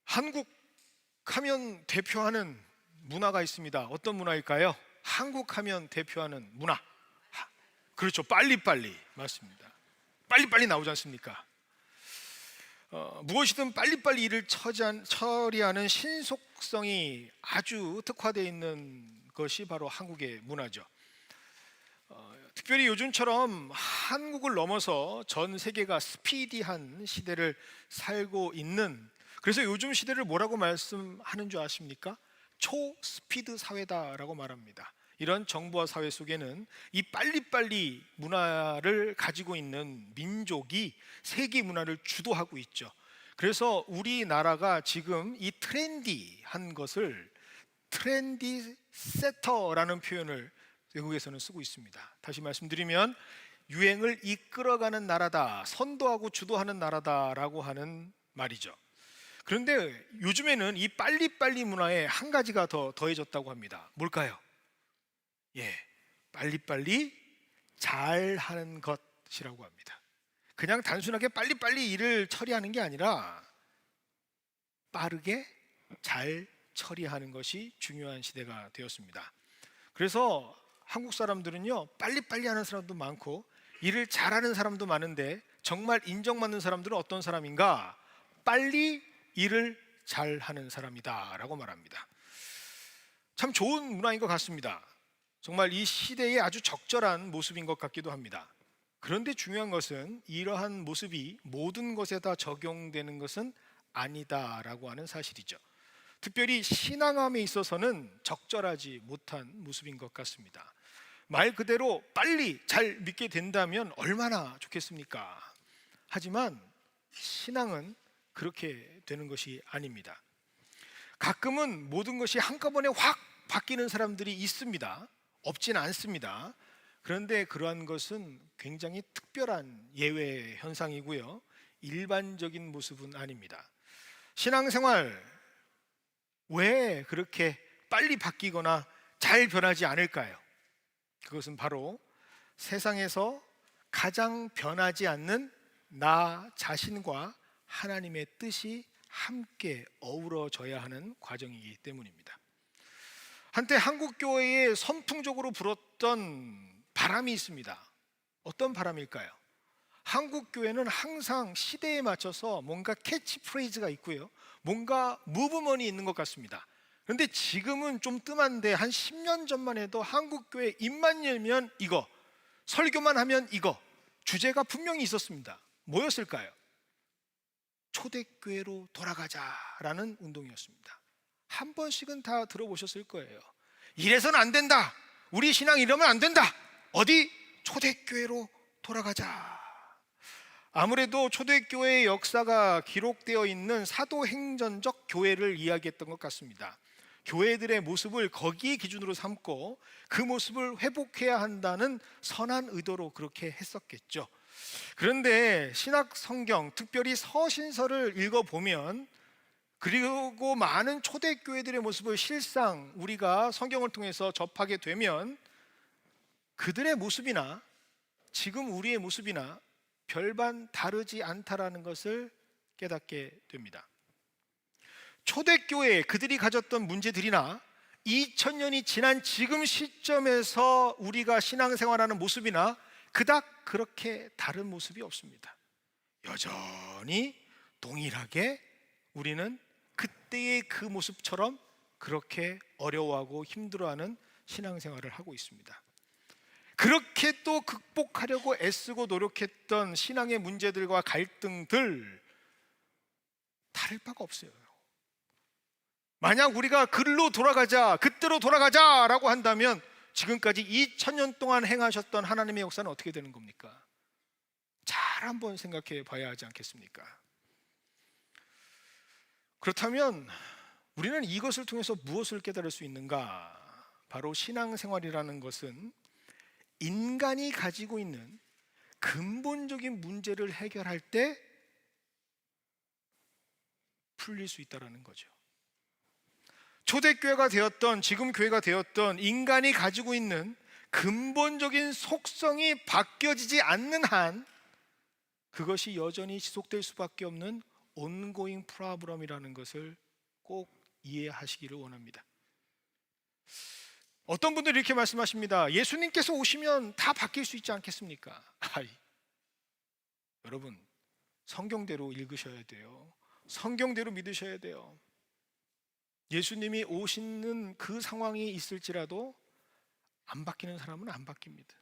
한국 하면 대표하는 문화가 있습니다. 어떤 문화일까요? 한국 하면 대표하는 문화. 그렇죠. 빨리빨리. 맞습니다. 빨리빨리 나오지 않습니까? 무엇이든 빨리빨리 일을 처리하는 신속성이 아주 특화되어 있는 것이 바로 한국의 문화죠. 특별히 요즘처럼 한국을 넘어서 전 세계가 스피디한 시대를 살고 있는, 그래서 요즘 시대를 뭐라고 말씀하는 줄 아십니까? 초스피드 사회다라고 말합니다. 이런 정보화 사회 속에는 이 빨리빨리 문화를 가지고 있는 민족이 세계 문화를 주도하고 있죠. 그래서 우리나라가 지금 이 트렌디한 것을 트렌디 세터라는 표현을 외국에서는 쓰고 있습니다. 다시 말씀드리면 유행을 이끌어가는 나라다, 선도하고 주도하는 나라다라고 하는 말이죠. 그런데 요즘에는 이 빨리빨리 문화에 한 가지가 더 더해졌다고 합니다. 뭘까요? 빨리빨리 잘하는 것이라고 합니다. 그냥 단순하게 빨리빨리 일을 처리하는 게 아니라 빠르게 잘 처리하는 것이 중요한 시대가 되었습니다. 그래서 한국 사람들은요, 빨리빨리 하는 사람도 많고 일을 잘하는 사람도 많은데 정말 인정받는 사람들은 어떤 사람인가? 빨리 일을 잘하는 사람이다 라고 말합니다. 참 좋은 문화인 것 같습니다. 정말 이 시대에 아주 적절한 모습인 것 같기도 합니다. 그런데 중요한 것은 이러한 모습이 모든 것에 다 적용되는 것은 아니다라고 하는 사실이죠. 특별히 신앙함에 있어서는 적절하지 못한 모습인 것 같습니다. 말 그대로 빨리 잘 믿게 된다면 얼마나 좋겠습니까? 하지만 신앙은 그렇게 되는 것이 아닙니다. 가끔은 모든 것이 한꺼번에 확 바뀌는 사람들이 있습니다. 없지는 않습니다. 그런데 그러한 것은 굉장히 특별한 예외 현상이고요, 일반적인 모습은 아닙니다. 신앙생활 왜 그렇게 빨리 바뀌거나 잘 변하지 않을까요? 그것은 바로 세상에서 가장 변하지 않는 나 자신과 하나님의 뜻이 함께 어우러져야 하는 과정이기 때문입니다. 한때 한국 교회에 선풍적으로 불었던 바람이 있습니다. 어떤 바람일까요? 한국 교회는 항상 시대에 맞춰서 뭔가 캐치프레이즈가 있고요, 뭔가 무브먼이 있는 것 같습니다. 그런데 지금은 좀 뜸한데 한 10년 전만 해도 한국 교회 입만 열면 이거, 설교만 하면 이거, 주제가 분명히 있었습니다. 뭐였을까요? 초대교회로 돌아가자라는 운동이었습니다. 한 번씩은 다 들어보셨을 거예요. 이래서는 안 된다, 우리 신앙 이러면 안 된다, 어디 초대교회로 돌아가자. 아무래도 초대교회의 역사가 기록되어 있는 사도행전적 교회를 이야기했던 것 같습니다. 교회들의 모습을 거기에 기준으로 삼고 그 모습을 회복해야 한다는 선한 의도로 그렇게 했었겠죠. 그런데 신약 성경, 특별히 서신서를 읽어보면, 그리고 많은 초대교회들의 모습을 실상 우리가 성경을 통해서 접하게 되면 그들의 모습이나 지금 우리의 모습이나 별반 다르지 않다라는 것을 깨닫게 됩니다. 초대교회 그들이 가졌던 문제들이나 2000년이 지난 지금 시점에서 우리가 신앙생활하는 모습이나 그닥 그렇게 다른 모습이 없습니다. 여전히 동일하게 우리는 그때의 그 모습처럼 그렇게 어려워하고 힘들어하는 신앙생활을 하고 있습니다. 그렇게 또 극복하려고 애쓰고 노력했던 신앙의 문제들과 갈등들 다를 바가 없어요. 만약 우리가 글로 돌아가자, 그때로 돌아가자라고 한다면 지금까지 2000년 동안 행하셨던 하나님의 역사는 어떻게 되는 겁니까? 잘 한번 생각해 봐야 하지 않겠습니까? 그렇다면 우리는 이것을 통해서 무엇을 깨달을 수 있는가? 바로 신앙생활이라는 것은 인간이 가지고 있는 근본적인 문제를 해결할 때 풀릴 수 있다는 거죠. 초대교회가 되었던 지금 교회가 되었던 인간이 가지고 있는 근본적인 속성이 바뀌어지지 않는 한 그것이 여전히 지속될 수밖에 없는 ongoing problem이라는 것을 꼭 이해하시기를 원합니다. 어떤 분들이 이렇게 말씀하십니다. 예수님께서 오시면 다 바뀔 수 있지 않겠습니까? 여러분, 성경대로 읽으셔야 돼요. 성경대로 믿으셔야 돼요. 예수님이 오시는 그 상황이 있을지라도 안 바뀌는 사람은 안 바뀝니다.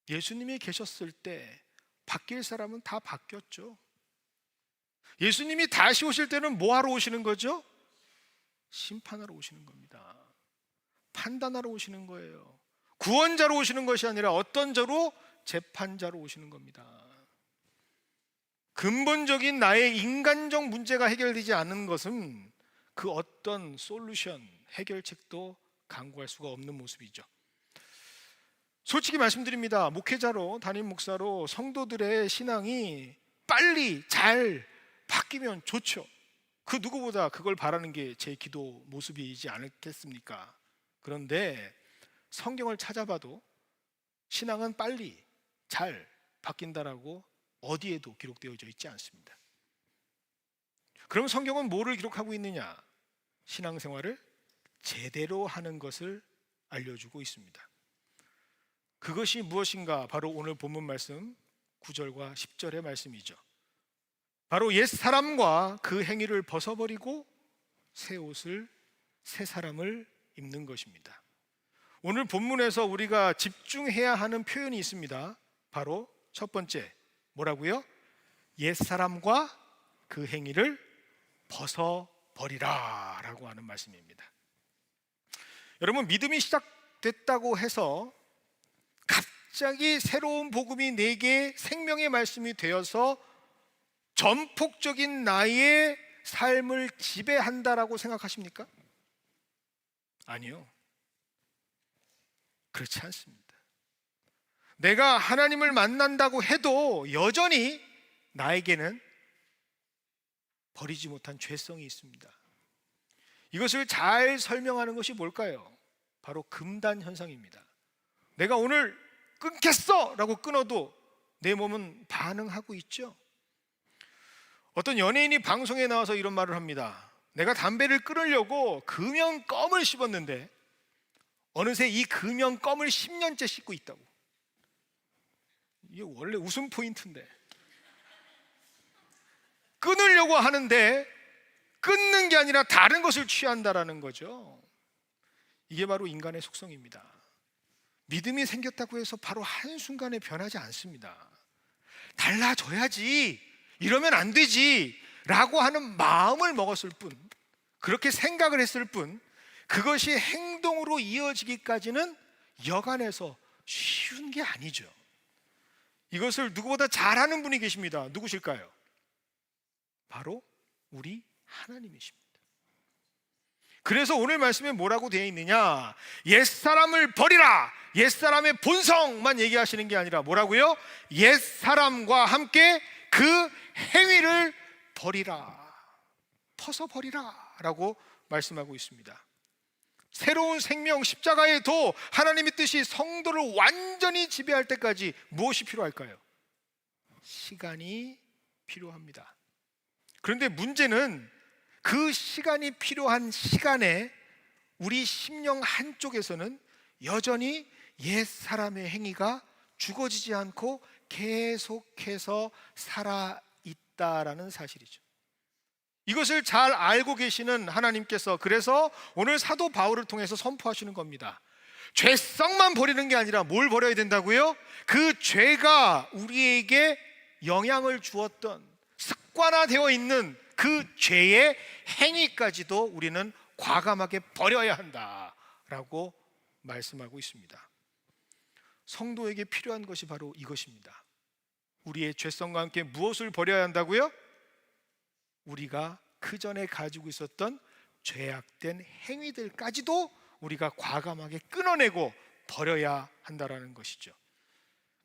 예수님이 계셨을 때 바뀔 사람은 다 바뀌었죠. 예수님이 다시 오실 때는 뭐 하러 오시는 거죠? 심판하러 오시는 겁니다. 판단하러 오시는 거예요. 구원자로 오시는 것이 아니라 어떤 자로? 재판자로 오시는 겁니다. 근본적인 나의 인간적 문제가 해결되지 않는 것은 그 어떤 솔루션, 해결책도 강구할 수가 없는 모습이죠. 솔직히 말씀드립니다. 목회자로, 담임 목사로 성도들의 신앙이 빨리 잘 바뀌면 좋죠. 그 누구보다 그걸 바라는 게 제 기도 모습이지 않겠습니까? 그런데 성경을 찾아봐도 신앙은 빨리 잘 바뀐다라고 어디에도 기록되어 있지 않습니다. 그럼 성경은 뭐를 기록하고 있느냐? 신앙생활을 제대로 하는 것을 알려주고 있습니다. 그것이 무엇인가? 바로 오늘 본문 말씀 9절과 10절의 말씀이죠. 바로 옛사람과 그 행위를 벗어버리고 새 옷을, 새 사람을 입는 것입니다. 오늘 본문에서 우리가 집중해야 하는 표현이 있습니다. 바로 첫 번째, 뭐라고요? 옛사람과 그 행위를 벗어버리라 라고 하는 말씀입니다. 여러분, 믿음이 시작됐다고 해서 갑자기 새로운 복음이 내게 생명의 말씀이 되어서 전폭적인 나의 삶을 지배한다라고 생각하십니까? 아니요, 그렇지 않습니다. 내가 하나님을 만난다고 해도 여전히 나에게는 버리지 못한 죄성이 있습니다. 이것을 잘 설명하는 것이 뭘까요? 바로 금단 현상입니다. 내가 오늘 끊겠어 라고 끊어도 내 몸은 반응하고 있죠. 어떤 연예인이 방송에 나와서 이런 말을 합니다. 내가 담배를 끊으려고 금연껌을 씹었는데 어느새 이 금연껌을 10년째 씹고 있다고. 이게 원래 웃음 포인트인데 끊으려고 하는데 끊는 게 아니라 다른 것을 취한다라는 거죠. 이게 바로 인간의 속성입니다. 믿음이 생겼다고 해서 바로 한순간에 변하지 않습니다. 달라져야지, 이러면 안 되지 라고 하는 마음을 먹었을 뿐, 그렇게 생각을 했을 뿐, 그것이 행동으로 이어지기까지는 여간해서 쉬운 게 아니죠. 이것을 누구보다 잘하는 분이 계십니다. 누구실까요? 바로 우리 하나님이십니다. 그래서 오늘 말씀에 뭐라고 되어 있느냐? 옛사람을 버리라! 옛사람의 본성만 얘기하시는 게 아니라 뭐라고요? 옛사람과 함께 그 행위를 버리라, 벗어버리라 라고 말씀하고 있습니다. 새로운 생명, 십자가의 도, 하나님의 뜻이 성도를 완전히 지배할 때까지 무엇이 필요할까요? 시간이 필요합니다. 그런데 문제는 그 시간이 필요한 시간에 우리 심령 한쪽에서는 여전히 옛사람의 행위가 죽어지지 않고 계속해서 살아있다라는 사실이죠. 이것을 잘 알고 계시는 하나님께서 그래서 오늘 사도 바울을 통해서 선포하시는 겁니다. 죄성만 버리는 게 아니라 뭘 버려야 된다고요? 그 죄가 우리에게 영향을 주었던, 습관화되어 있는 그 죄의 행위까지도 우리는 과감하게 버려야 한다라고 말씀하고 있습니다. 성도에게 필요한 것이 바로 이것입니다. 우리의 죄성과 함께 무엇을 버려야 한다고요? 우리가 그전에 가지고 있었던 죄악된 행위들까지도 우리가 과감하게 끊어내고 버려야 한다라는 것이죠.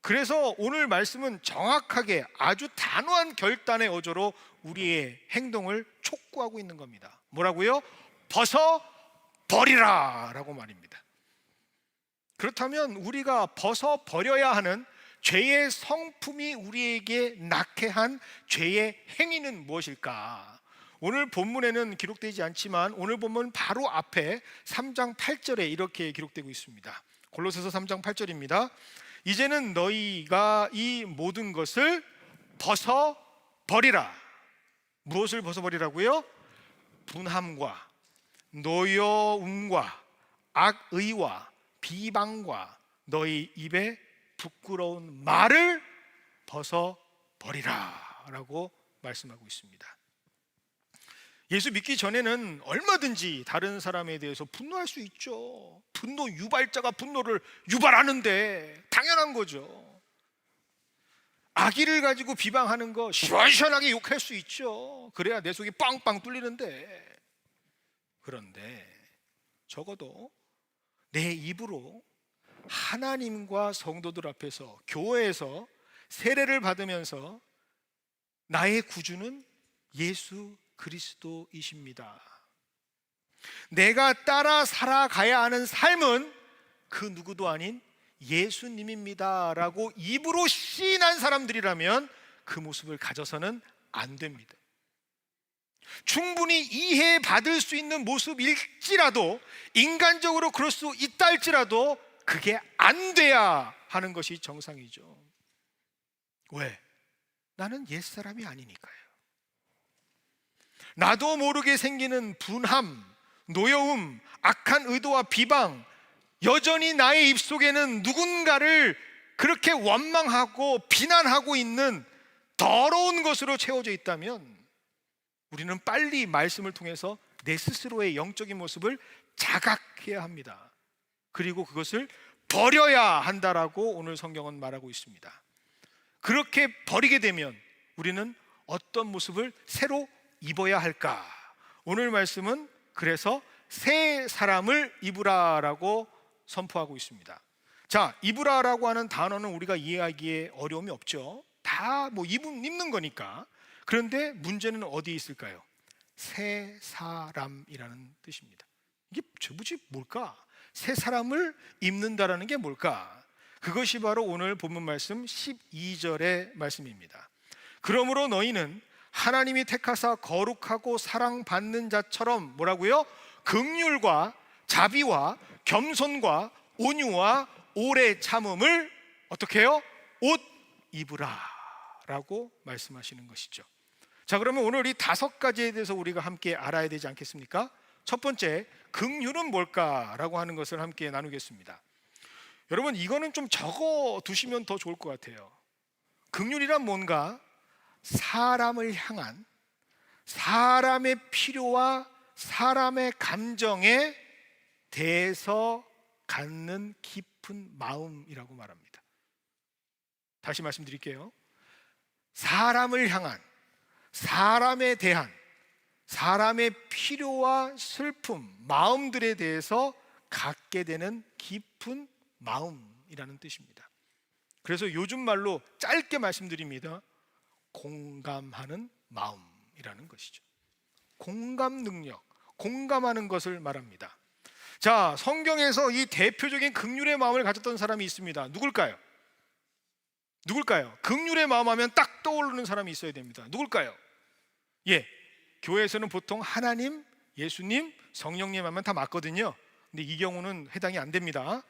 그래서 오늘 말씀은 정확하게 아주 단호한 결단의 어조로 우리의 행동을 촉구하고 있는 겁니다. 뭐라고요? 벗어버리라 라고 말입니다. 그렇다면 우리가 벗어버려야 하는 죄의 성품이 우리에게 낳게 한 죄의 행위는 무엇일까? 오늘 본문에는 기록되지 않지만 오늘 본문 바로 앞에 3장 8절에 이렇게 기록되고 있습니다. 골로새서 3장 8절입니다. 이제는 너희가 이 모든 것을 벗어버리라. 무엇을 벗어버리라고요? 분함과 노여움과 악의와 비방과 너희 입에 부끄러운 말을 벗어버리라 라고 말씀하고 있습니다. 예수 믿기 전에는 얼마든지 다른 사람에 대해서 분노할 수 있죠. 분노 유발자가 분노를 유발하는데 당연한 거죠. 악의를 가지고 비방하는 거 시원시원하게 욕할 수 있죠. 그래야 내 속이 빵빵 뚫리는데, 그런데 적어도 내 입으로 하나님과 성도들 앞에서 교회에서 세례를 받으면서 나의 구주는 예수 그리스도이십니다, 내가 따라 살아가야 하는 삶은 그 누구도 아닌 예수님입니다 라고 입으로 시인한 사람들이라면 그 모습을 가져서는 안 됩니다. 충분히 이해받을 수 있는 모습일지라도, 인간적으로 그럴 수 있다 할지라도 그게 안 돼야 하는 것이 정상이죠. 왜? 나는 옛사람이 아니니까요. 나도 모르게 생기는 분함, 노여움, 악한 의도와 비방, 여전히 나의 입속에는 누군가를 그렇게 원망하고 비난하고 있는 더러운 것으로 채워져 있다면 우리는 빨리 말씀을 통해서 내 스스로의 영적인 모습을 자각해야 합니다. 그리고 그것을 버려야 한다라고 오늘 성경은 말하고 있습니다. 그렇게 버리게 되면 우리는 어떤 모습을 새로 입어야 할까? 오늘 말씀은 그래서 새 사람을 입으라라고 선포하고 있습니다. 자, 입으라라고 하는 단어는 우리가 이해하기에 어려움이 없죠. 다 입는 거니까. 그런데 문제는 어디에 있을까요? 새 사람이라는 뜻입니다. 이게 도대체 뭘까? 새 사람을 입는다라는 게 뭘까? 그것이 바로 오늘 본문 말씀 12절의 말씀입니다. 그러므로 너희는 하나님이 택하사 거룩하고 사랑받는 자처럼 뭐라고요? 긍휼과 자비와 겸손과 온유와 오래 참음을 어떻게 해요? 옷 입으라 라고 말씀하시는 것이죠. 자, 그러면 오늘 이 5가지에 대해서 우리가 함께 알아야 되지 않겠습니까? 첫 번째, 긍휼은 뭘까라고 하는 것을 함께 나누겠습니다. 여러분, 이거는 좀 적어 두시면 더 좋을 것 같아요. 긍휼이란 뭔가 사람을 향한, 사람의 필요와 사람의 감정에 대해서 갖는 깊은 마음이라고 말합니다. 다시 말씀드릴게요. 사람을 향한, 사람에 대한, 사람의 필요와 슬픔, 마음들에 대해서 갖게 되는 깊은 마음이라는 뜻입니다. 그래서 요즘 말로 짧게 말씀드립니다. 공감하는 마음이라는 것이죠. 공감 능력, 공감하는 것을 말합니다. 자, 성경에서 이 대표적인 긍휼의 마음을 가졌던 사람이 있습니다. 누굴까요? 긍휼의 마음 하면 딱 떠오르는 사람이 있어야 됩니다. 누굴까요? 교회에서는 보통 하나님, 예수님, 성령님 하면 다 맞거든요. 근데 이 경우는 해당이 안 됩니다.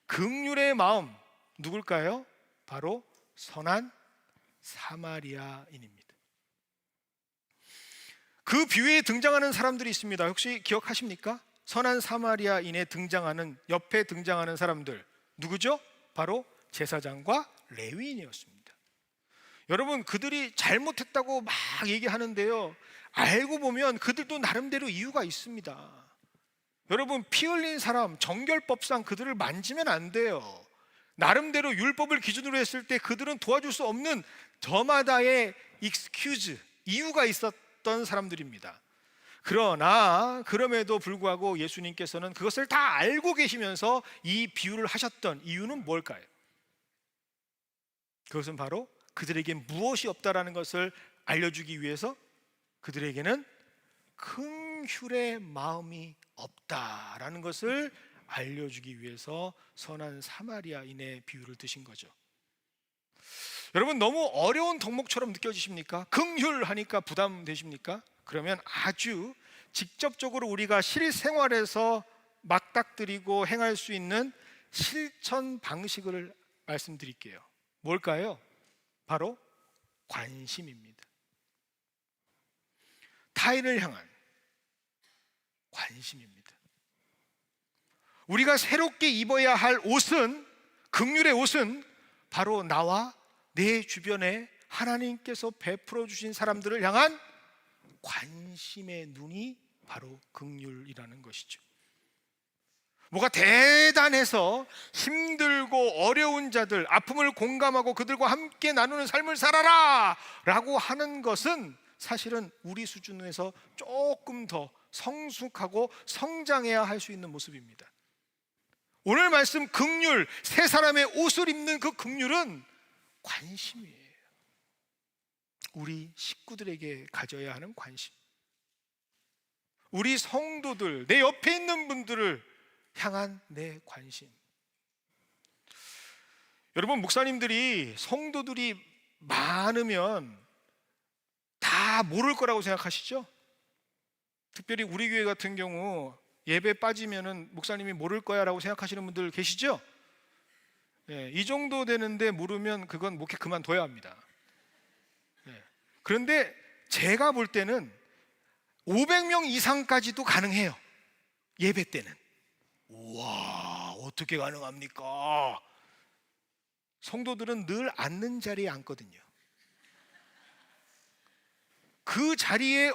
긍휼의 마음 누굴까요? 바로 선한 사마리아인입니다. 그 비유에 등장하는 사람들이 있습니다. 혹시 기억하십니까? 선한 사마리아인에 등장하는, 옆에 등장하는 사람들 누구죠? 바로 제사장과 레위인이었습니다. 여러분, 그들이 잘못했다고 막 얘기하는데요, 알고 보면 그들도 나름대로 이유가 있습니다. 여러분, 피 흘린 사람, 정결법상 그들을 만지면 안 돼요. 나름대로 율법을 기준으로 했을 때 그들은 도와줄 수 없는 저마다의 익스큐즈, 이유가 있었던 사람들입니다. 그러나 그럼에도 불구하고 예수님께서는 그것을 다 알고 계시면서 이 비유를 하셨던 이유는 뭘까요? 그것은 바로 그들에게 무엇이 없다라는 것을 알려주기 위해서 그들에게는 긍휼의 마음이 없다라는 것을 알려주기 위해서 선한 사마리아인의 비유를 드신 거죠. 여러분, 너무 어려운 덕목처럼 느껴지십니까? 긍휼하니까 부담되십니까? 그러면 아주 직접적으로 우리가 실생활에서 맞닥뜨리고 행할 수 있는 실천 방식을 말씀드릴게요. 뭘까요? 바로 관심입니다. 타인을 향한 관심입니다. 우리가 새롭게 입어야 할 옷은, 긍휼의 옷은 바로 나와 내 주변에 하나님께서 베풀어 주신 사람들을 향한 관심의 눈이 바로 긍휼이라는 것이죠. 뭐가 대단해서 힘들고 어려운 자들, 아픔을 공감하고 그들과 함께 나누는 삶을 살아라 라고 하는 것은 사실은 우리 수준에서 조금 더 성숙하고 성장해야 할 수 있는 모습입니다. 오늘 말씀 긍휼, 새 사람의 옷을 입는 그 긍휼은 관심이에요. 우리 식구들에게 가져야 하는 관심, 우리 성도들, 내 옆에 있는 분들을 향한 내 관심. 여러분, 목사님들이 성도들이 많으면 다 모를 거라고 생각하시죠? 특별히 우리 교회 같은 경우 예배 빠지면은 목사님이 모를 거야 라고 생각하시는 분들 계시죠? 예, 이 정도 되는데 모르면 그건 목회 그만둬야 합니다. 예, 그런데 제가 볼 때는 500명 이상까지도 가능해요. 예배 때는. 우와, 어떻게 가능합니까? 성도들은 늘 앉는 자리에 앉거든요. 그 자리에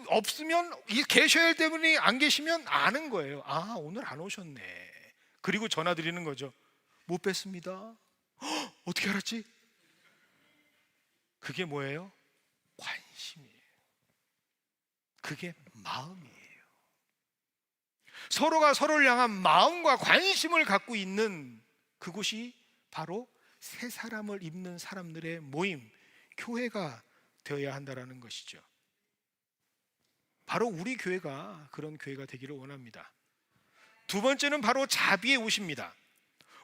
없으면, 계셔야 할 때문에 안 계시면 아는 거예요. 아, 오늘 안 오셨네. 그리고 전화 드리는 거죠. 못 뵀습니다. 어떻게 알았지? 그게 뭐예요? 관심이에요. 그게 마음이에요. 서로가 서로를 향한 마음과 관심을 갖고 있는 그곳이 바로 새 사람을 입는 사람들의 모임, 교회가 되어야 한다는 것이죠. 바로 우리 교회가 그런 교회가 되기를 원합니다. 두 번째는 바로 자비의 옷입니다.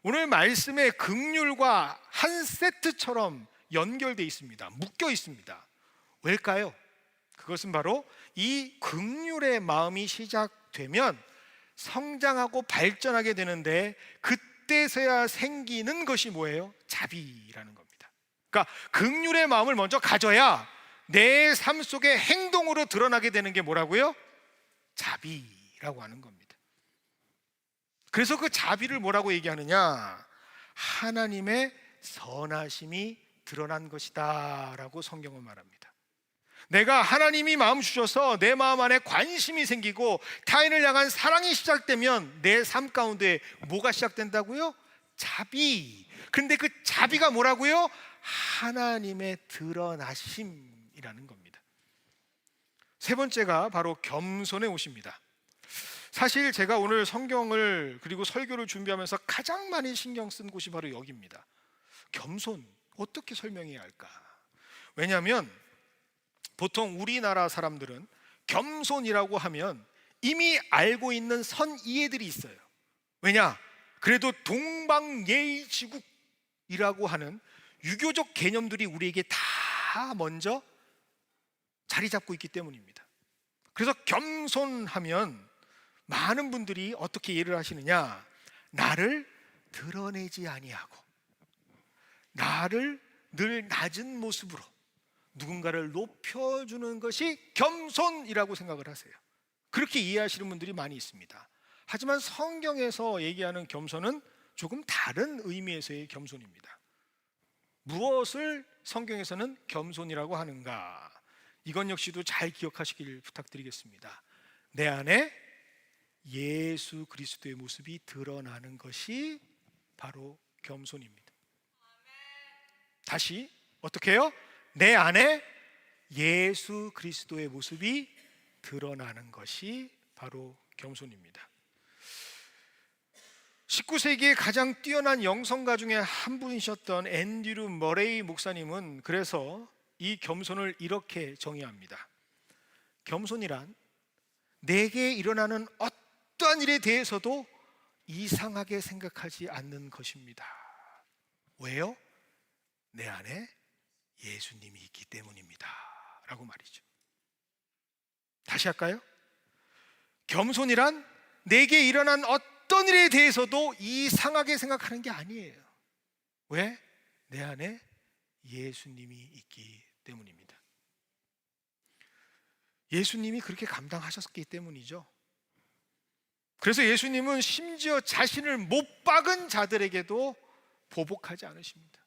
오늘 말씀의 긍휼과 한 세트처럼 연결되어 있습니다. 묶여 있습니다. 왜일까요? 그것은 바로 이 긍휼의 마음이 시작되면 성장하고 발전하게 되는데, 그때서야 생기는 것이 뭐예요? 자비라는 겁니다. 그러니까 긍휼의 마음을 먼저 가져야 내 삶 속에 행동으로 드러나게 되는 게 뭐라고요? 자비라고 하는 겁니다. 그래서 그 자비를 뭐라고 얘기하느냐? 하나님의 선하심이 드러난 것이다 라고 성경은 말합니다. 내가 하나님이 마음 주셔서 내 마음 안에 관심이 생기고 타인을 향한 사랑이 시작되면 내 삶 가운데 뭐가 시작된다고요? 자비. 근데 그 자비가 뭐라고요? 하나님의 드러나심이라는 겁니다. 세 번째가 바로 겸손의 옷입니다. 사실 제가 오늘 성경을 그리고 설교를 준비하면서 가장 많이 신경 쓴 곳이 바로 여기입니다. 겸손, 어떻게 설명해야 할까? 왜냐하면 보통 우리나라 사람들은 겸손이라고 하면 이미 알고 있는 선이해들이 있어요. 왜냐? 그래도 동방예의지국이라고 하는 유교적 개념들이 우리에게 다 먼저 자리 잡고 있기 때문입니다. 그래서 겸손하면 많은 분들이 어떻게 이해를 하시느냐? 나를 드러내지 아니하고 나를 늘 낮은 모습으로 누군가를 높여주는 것이 겸손이라고 생각을 하세요. 그렇게 이해하시는 분들이 많이 있습니다. 하지만 성경에서 얘기하는 겸손은 조금 다른 의미에서의 겸손입니다. 무엇을 성경에서는 겸손이라고 하는가? 이건 역시도 잘 기억하시길 부탁드리겠습니다. 내 안에 예수 그리스도의 모습이 드러나는 것이 바로 겸손입니다. 다시 어떻게 해요? 내 안에 예수 그리스도의 모습이 드러나는 것이 바로 겸손입니다. 19세기의 가장 뛰어난 영성가 중에 한 분이셨던 앤드류 머레이 목사님은 그래서 이 겸손을 이렇게 정의합니다. 겸손이란 내게 일어나는 어떠한 일에 대해서도 이상하게 생각하지 않는 것입니다. 왜요? 내 안에 예수님이 있기 때문입니다 라고 말이죠. 다시 할까요? 겸손이란 내게 일어난 어떤 일에 대해서도 이상하게 생각하는 게 아니에요. 왜? 내 안에 예수님이 있기 때문입니다. 예수님이 그렇게 감당하셨기 때문이죠. 그래서 예수님은 심지어 자신을 못 박은 자들에게도 보복하지 않으십니다.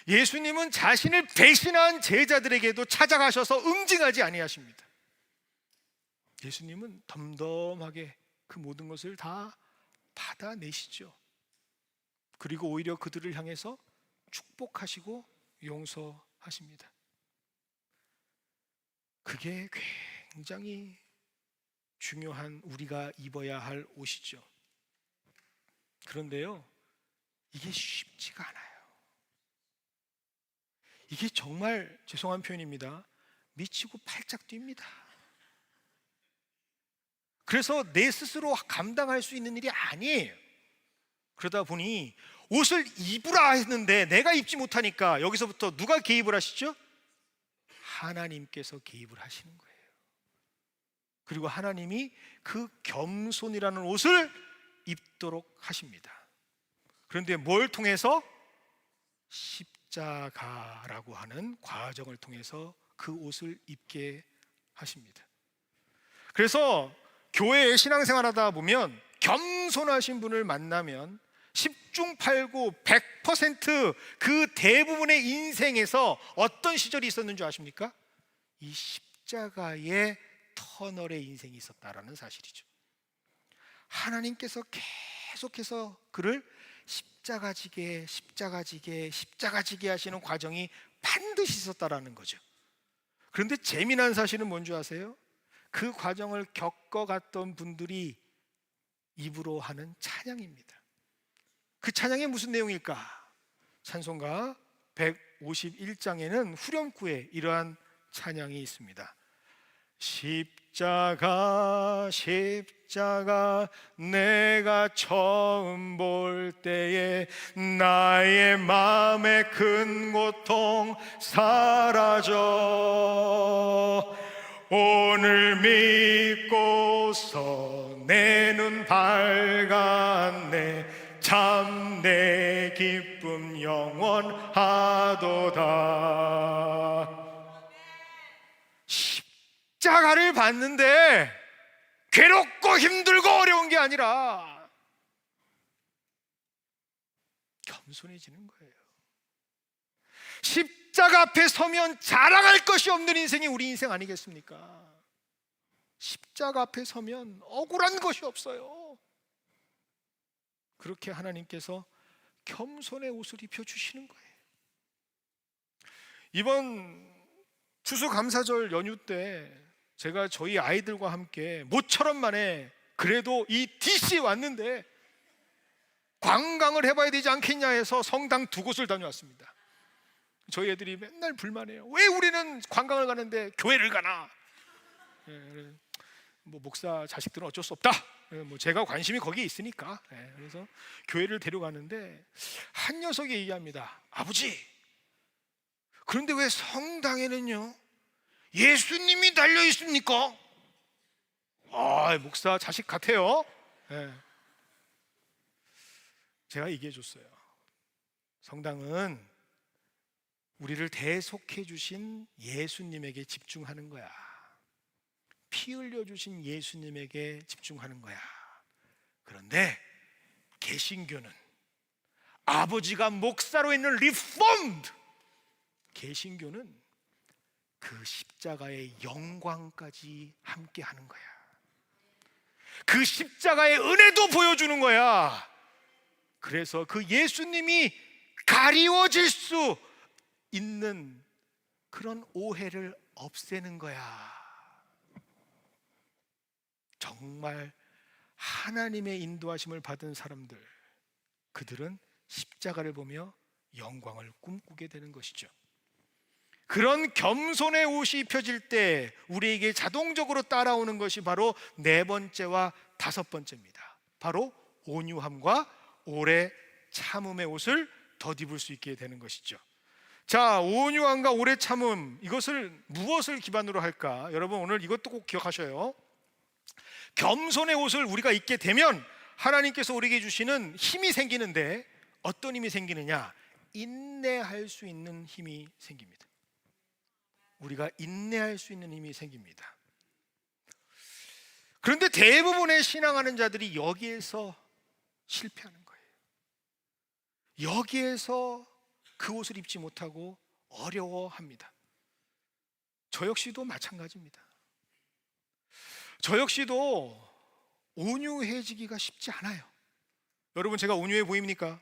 예수님은 자신을 배신한 제자들에게도 찾아가셔서 응징하지 아니하십니다. 예수님은 덤덤하게 그 모든 것을 다 받아내시죠. 그리고 오히려 그들을 향해서 축복하시고 용서하십니다. 그게 굉장히 중요한 우리가 입어야 할 옷이죠. 그런데요, 이게 쉽지가 않아요. 이게 정말 죄송한 표현입니다. 미치고 팔짝 뜁니다. 그래서 내 스스로 감당할 수 있는 일이 아니에요. 그러다 보니 옷을 입으라 했는데 내가 입지 못하니까 여기서부터 누가 개입을 하시죠? 하나님께서 개입을 하시는 거예요. 그리고 하나님이 그 겸손이라는 옷을 입도록 하십니다. 그런데 뭘 통해서? 십자가라고 하는 과정을 통해서 그 옷을 입게 하십니다. 그래서 교회에 신앙생활하다 보면 겸손하신 분을 만나면 10중 8구 100% 그 대부분의 인생에서 어떤 시절이 있었는 줄 아십니까? 이 십자가의 터널의 인생이 있었다라는 사실이죠. 하나님께서 계속해서 그를 십자가지게 하시는 과정이 반드시 있었다라는 거죠. 그런데 재미난 사실은 뭔지 아세요? 그 과정을 겪어갔던 분들이 입으로 하는 찬양입니다. 그 찬양이 무슨 내용일까? 찬송가 151장에는 후렴구에 이러한 찬양이 있습니다. 십자가 내가 처음 볼 때에 나의 마음의 큰 고통 사라져 오늘 믿고서 내 눈 밝았네 참 내 기쁨 영원하도다. 십자가를 받는데 괴롭고 힘들고 어려운 게 아니라 겸손해지는 거예요. 십자가 앞에 서면 자랑할 것이 없는 인생이 우리 인생 아니겠습니까? 십자가 앞에 서면 억울한 것이 없어요. 그렇게 하나님께서 겸손의 옷을 입혀주시는 거예요. 이번 추수감사절 연휴 때 제가 저희 아이들과 함께 모처럼 만에 그래도 이 DC에 왔는데 관광을 해봐야 되지 않겠냐 해서 성당 2곳을 다녀왔습니다. 저희 애들이 맨날 불만해요. 왜 우리는 관광을 가는데 교회를 가나? 뭐 목사 자식들은 어쩔 수 없다. 뭐 제가 관심이 거기에 있으니까. 그래서 교회를 데려가는데 한 녀석이 얘기합니다. 아버지, 그런데 왜 성당에는요 예수님이 달려 있습니까? 아, 목사 자식 같아요. 제가 얘기해 줬어요. 성당은 우리를 대속해 주신 예수님에게 집중하는 거야. 피 흘려 주신 예수님에게 집중하는 거야. 그런데 개신교는 아버지가 목사로 있는 리폼드 개신교는 그 십자가의 영광까지 함께 하는 거야. 그 십자가의 은혜도 보여주는 거야. 그래서 그 예수님이 가리워질 수 있는 그런 오해를 없애는 거야. 정말 하나님의 인도하심을 받은 사람들, 그들은 십자가를 보며 영광을 꿈꾸게 되는 것이죠. 그런 겸손의 옷이 입혀질 때 우리에게 자동적으로 따라오는 것이 바로 4번째와 5번째입니다. 바로 온유함과 오래 참음의 옷을 덧입을 수 있게 되는 것이죠. 자, 온유함과 오래 참음, 이것을 무엇을 기반으로 할까? 여러분 오늘 이것도 꼭 기억하셔요. 겸손의 옷을 우리가 입게 되면 하나님께서 우리에게 주시는 힘이 생기는데, 어떤 힘이 생기느냐? 인내할 수 있는 힘이 생깁니다. 우리가 인내할 수 있는 힘이 생깁니다. 그런데 대부분의 신앙하는 자들이 여기에서 실패하는 거예요. 여기에서 그 옷을 입지 못하고 어려워합니다. 저 역시도 마찬가지입니다. 저 역시도 온유해지기가 쉽지 않아요. 여러분, 제가 온유해 보입니까?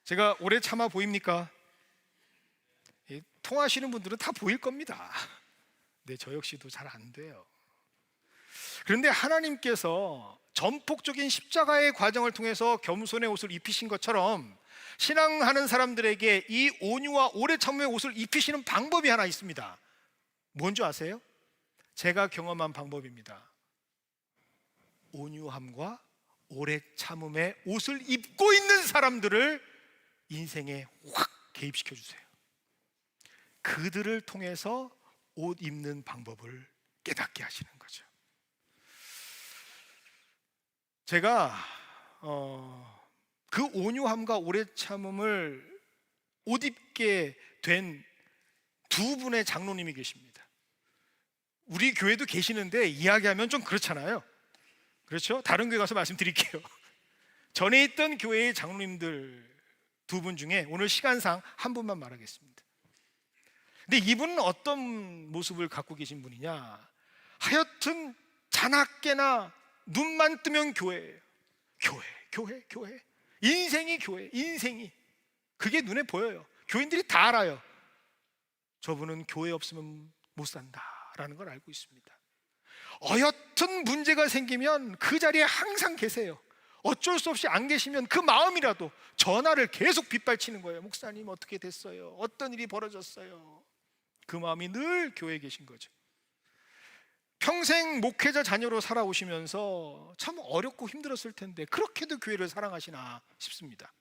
제가 오래 참아 보입니까? 통하시는 분들은 다 보일 겁니다. 네, 저 역시도 잘 안 돼요. 그런데 하나님께서 전폭적인 십자가의 과정을 통해서 겸손의 옷을 입히신 것처럼 신앙하는 사람들에게 이 온유와 오래 참음의 옷을 입히시는 방법이 하나 있습니다. 뭔지 아세요? 제가 경험한 방법입니다. 온유함과 오래 참음의 옷을 입고 있는 사람들을 인생에 확 개입시켜 주세요. 그들을 통해서 옷 입는 방법을 깨닫게 하시는 거죠. 제가 그 온유함과 오래 참음을 옷 입게 된 두 분의 장로님이 계십니다. 우리 교회도 계시는데 이야기하면 좀 그렇잖아요. 그렇죠? 다른 교회 가서 말씀드릴게요. 전에 있던 교회의 장로님들 두 분 중에 오늘 시간상 한 분만 말하겠습니다. 근데 이분은 어떤 모습을 갖고 계신 분이냐? 하여튼 자나깨나 눈만 뜨면 교회예요. 교회. 인생이 교회, 인생이. 그게 눈에 보여요. 교인들이 다 알아요. 저분은 교회 없으면 못 산다라는 걸 알고 있습니다. 어여튼 문제가 생기면 그 자리에 항상 계세요. 어쩔 수 없이 안 계시면 그 마음이라도 전화를 계속 빗발치는 거예요. 목사님 어떻게 됐어요? 어떤 일이 벌어졌어요? 그 마음이 늘 교회에 계신 거죠. 평생 목회자 자녀로 살아오시면서 참 어렵고 힘들었을 텐데 그렇게도 교회를 사랑하시나 싶습니다.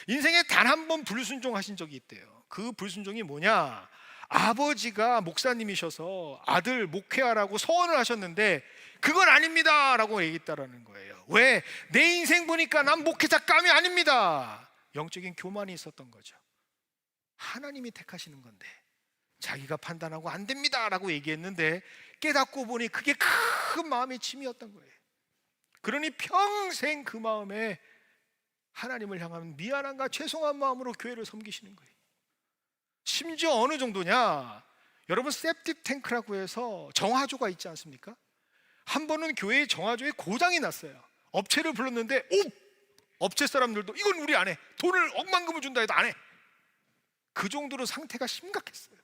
인생에 단 한 번 불순종하신 적이 있대요. 그 불순종이 뭐냐? 아버지가 목사님이셔서 아들 목회하라고 서원을 하셨는데 그건 아닙니다 라고 얘기했다라는 거예요. 왜? 내 인생 보니까 난 목회자 감이 아닙니다. 영적인 교만이 있었던 거죠. 하나님이 택하시는 건데 자기가 판단하고 안 됩니다 라고 얘기했는데 깨닫고 보니 그게 큰 마음의 짐이었던 거예요. 그러니 평생 그 마음에 하나님을 향한 미안함과 죄송한 마음으로 교회를 섬기시는 거예요. 심지어 어느 정도냐? 여러분 septic 탱크라고 해서 정화조가 있지 않습니까? 한 번은 교회에 정화조에 고장이 났어요. 업체를 불렀는데 업체 사람들도 이건 우리 안 해. 돈을 억만금을 준다 해도 안 해. 그 정도로 상태가 심각했어요.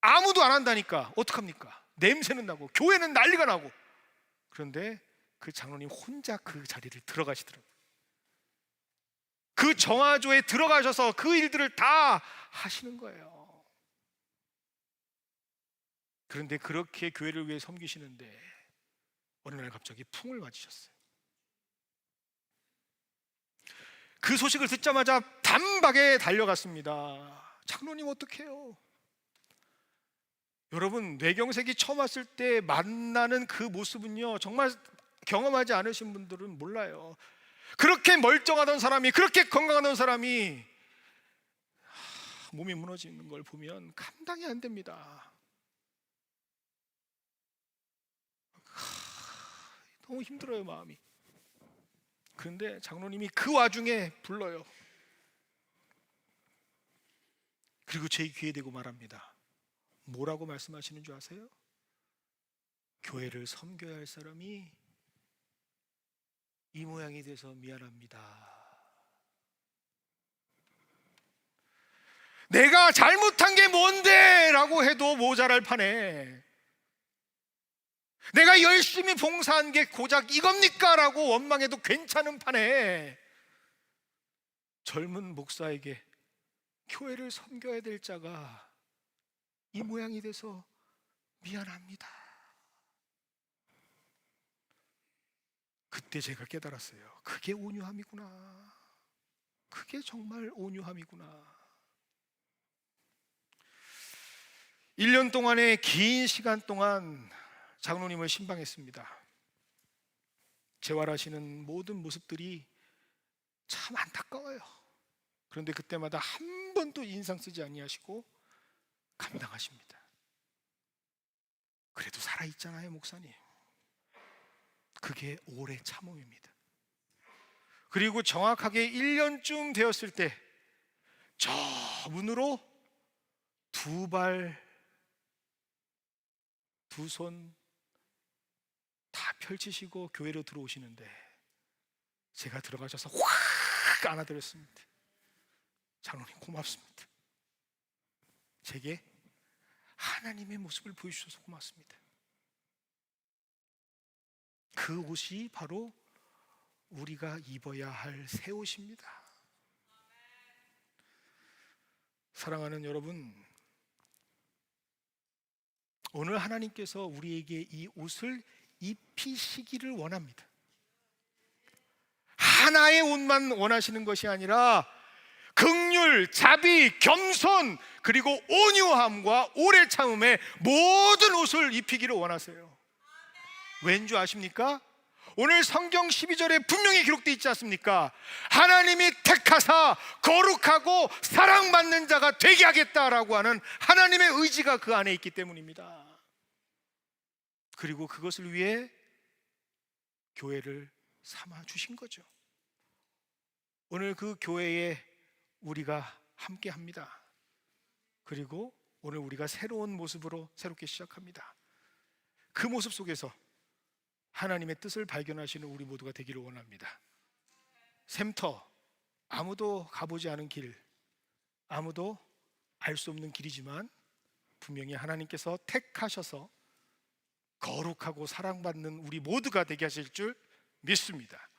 아무도 안 한다니까 어떡합니까? 냄새는 나고 교회는 난리가 나고. 그런데 그 장로님 혼자 그 자리를 들어가시더라고요. 그 정화조에 들어가셔서 그 일들을 다 하시는 거예요. 그런데 그렇게 교회를 위해 섬기시는데 어느 날 갑자기 풍을 맞으셨어요. 그 소식을 듣자마자 단박에 달려갔습니다. 장로님 어떡해요? 여러분 뇌경색이 처음 왔을 때 만나는 그 모습은요 정말 경험하지 않으신 분들은 몰라요. 그렇게 멀쩡하던 사람이, 그렇게 건강하던 사람이 몸이 무너지는 걸 보면 감당이 안 됩니다. 너무 힘들어요 마음이. 그런데 장로님이 그 와중에 불러요. 그리고 제 귀에 대고 말합니다. 뭐라고 말씀하시는 줄 아세요? 교회를 섬겨야 할 사람이 이 모양이 돼서 미안합니다. 내가 잘못한 게 뭔데? 라고 해도 모자랄 판에 내가 열심히 봉사한 게 고작 이겁니까? 라고 원망해도 괜찮은 판에 젊은 목사에게 교회를 섬겨야 될 자가 이 모양이 돼서 미안합니다. 그때 제가 깨달았어요. 그게 온유함이구나. 그게 정말 온유함이구나. 1년 동안의 긴 시간 동안 장로님을 신방했습니다. 재활하시는 모든 모습들이 참 안타까워요. 그런데 그때마다 한 번도 인상 쓰지 아니하시고 감당하십니다. 그래도 살아있잖아요, 목사님. 그게 오래 참음입니다. 그리고 정확하게 1년쯤 되었을 때 저 문으로 두 발, 두 손 다 펼치시고 교회로 들어오시는데 제가 들어가셔서 확 안아드렸습니다. 장로님 고맙습니다. 제게 하나님의 모습을 보여주셔서 고맙습니다. 그 옷이 바로 우리가 입어야 할 새 옷입니다. 사랑하는 여러분, 오늘 하나님께서 우리에게 이 옷을 입히시기를 원합니다. 하나의 옷만 원하시는 것이 아니라 긍휼, 자비, 겸손, 그리고 온유함과 오래 참음의 모든 옷을 입히기를 원하세요. 왠 줄 아십니까? 오늘 성경 12절에 분명히 기록되어 있지 않습니까? 하나님이 택하사 거룩하고 사랑받는 자가 되게 하겠다라고 하는 하나님의 의지가 그 안에 있기 때문입니다. 그리고 그것을 위해 교회를 삼아 주신 거죠. 오늘 그 교회에 우리가 함께 합니다. 그리고 오늘 우리가 새로운 모습으로 새롭게 시작합니다. 그 모습 속에서 하나님의 뜻을 발견하시는 우리 모두가 되기를 원합니다. 샘터, 아무도 가보지 않은 길, 아무도 알 수 없는 길이지만 분명히 하나님께서 택하셔서 거룩하고 사랑받는 우리 모두가 되게 하실 줄 믿습니다.